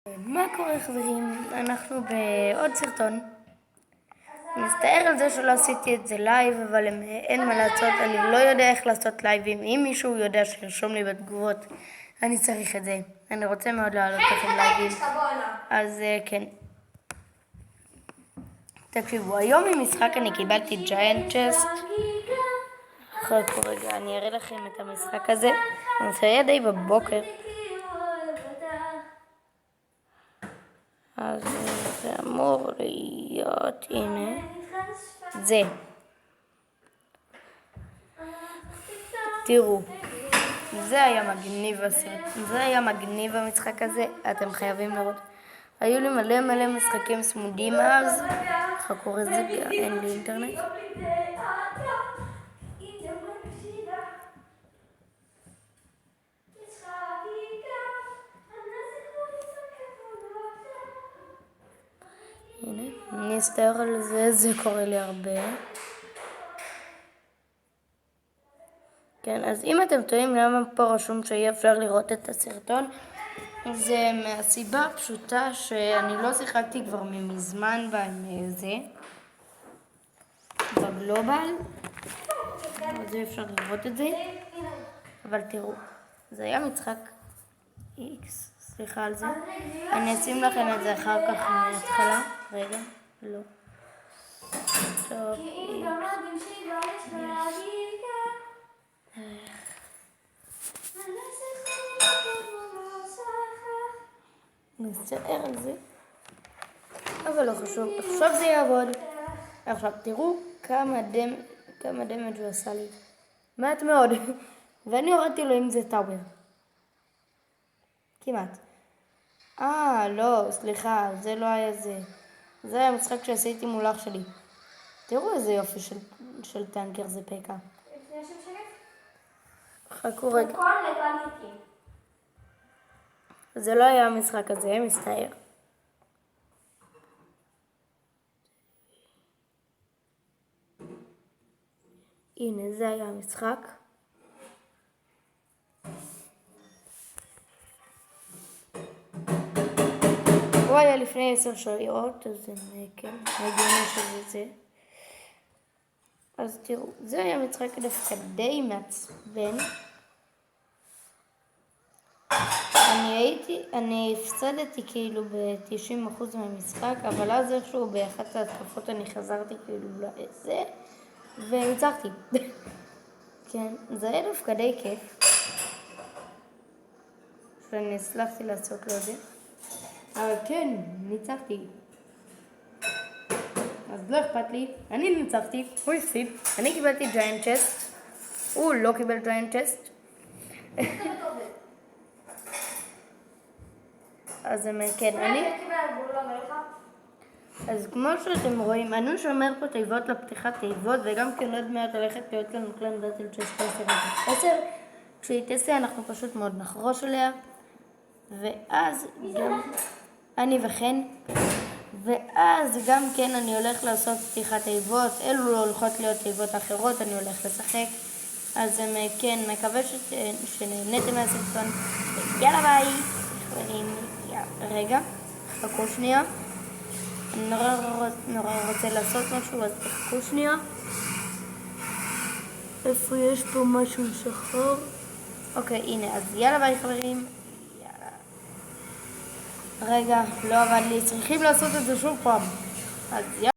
מה קורה חברים? אנחנו בעוד סרטון. מסתער על זה שלא עשיתי את זה לייב, אבל אין מה לעשות, אני לא יודע איך לעשות לייבים. אם מישהו יודע שירשום לי בתגובות, אני צריך את זה. אני רוצה מאוד להעלות לכם לייבים. אז כן. תקשיבו, היום ממשחק אני קיבלתי ג'יינט צ'סט. חכו רגע, אני אראה לכם את המשחק הזה. זה היה די בבוקר. אז זה אמור להיות, הנה, זה. תראו, זה היה מגניב הסרט, זה היה מגניב המשחק הזה, אתם חייבים לראות. היו לי מלא משחקים סמודים אז, חכו רגע, אין לי אינטרנט. הנה, אני אסתער על זה, זה קורה לי הרבה. כן, אז אם אתם טועים למה פה רשום שיהיה אפשר לראות את הסרטון, זה מהסיבה הפשוטה שאני לא שיחקתי כבר מזמן בזה, בגלובל, אז אי אפשר לראות את זה, אבל תראו, זה היה משחק X, סליחה על זה, אני אשים לכם את זה אחר כך מההתחלה, רגע, לא, טוב, נסתער על זה, אבל לא חשוב, עכשיו זה יעבוד. עכשיו תראו כמה דמג' הוא עשה לי, מעט מאוד, ואני הורדתי לו עם זה טאוור, כמעט. לא, סליחה, זה לא היה זה, זה היה משחק שעשיתי מול אח שלי. תראו איזה יופי של טנקר זה פקה. חכו רגע. זה לא היה המשחק הזה, מסתער. הנה, זה היה המשחק. הוא היה לפני 10 שעות, אז כן, הגיוני שזה זה. אז תראו, זה היה משחק דווקא די מעצבן. אני הפסדתי כאילו ב-90% מהמשחק, אבל אז איכשהו באחת ההתקפות אני חזרתי כאילו לזה, וניצחתי. כן, זה היה דווקא די כיף. ואני הצלחתי לעשות לו את זה. אבל כן, ניצחתי. אז לא אכפת לי, אני ניצחתי, הוא הפסיד, אני קיבלתי ג'יינט צ'סט, הוא לא קיבל ג'יינט צ'סט. אז כן, אז כמו שאתם רואים, אני שומר פה תיבות לפתיחת תיבות, וגם כן עוד מעט הולכת להיות לנו קלן באטל צ'סט 10. כשהיא תעשה אנחנו פשוט מאוד נחרוש עליה, ואז גם אני וכן, ואז גם כן אני הולך לעשות פתיחת תיבות, אלו לא הולכות להיות תיבות אחרות, אני הולך לשחק. אז כן, מקווה שנהנתם מהסרטון, יאללה ביי חברים. רגע, חכו שנייה, אני נורא רוצה לעשות משהו, אז תחכו שנייה. איפה יש פה משהו שחור? אוקיי, הנה, אז יאללה ביי חברים. רגע, לא עבד לי, צריכים לעשות את זה שוב פעם. אז יאללה.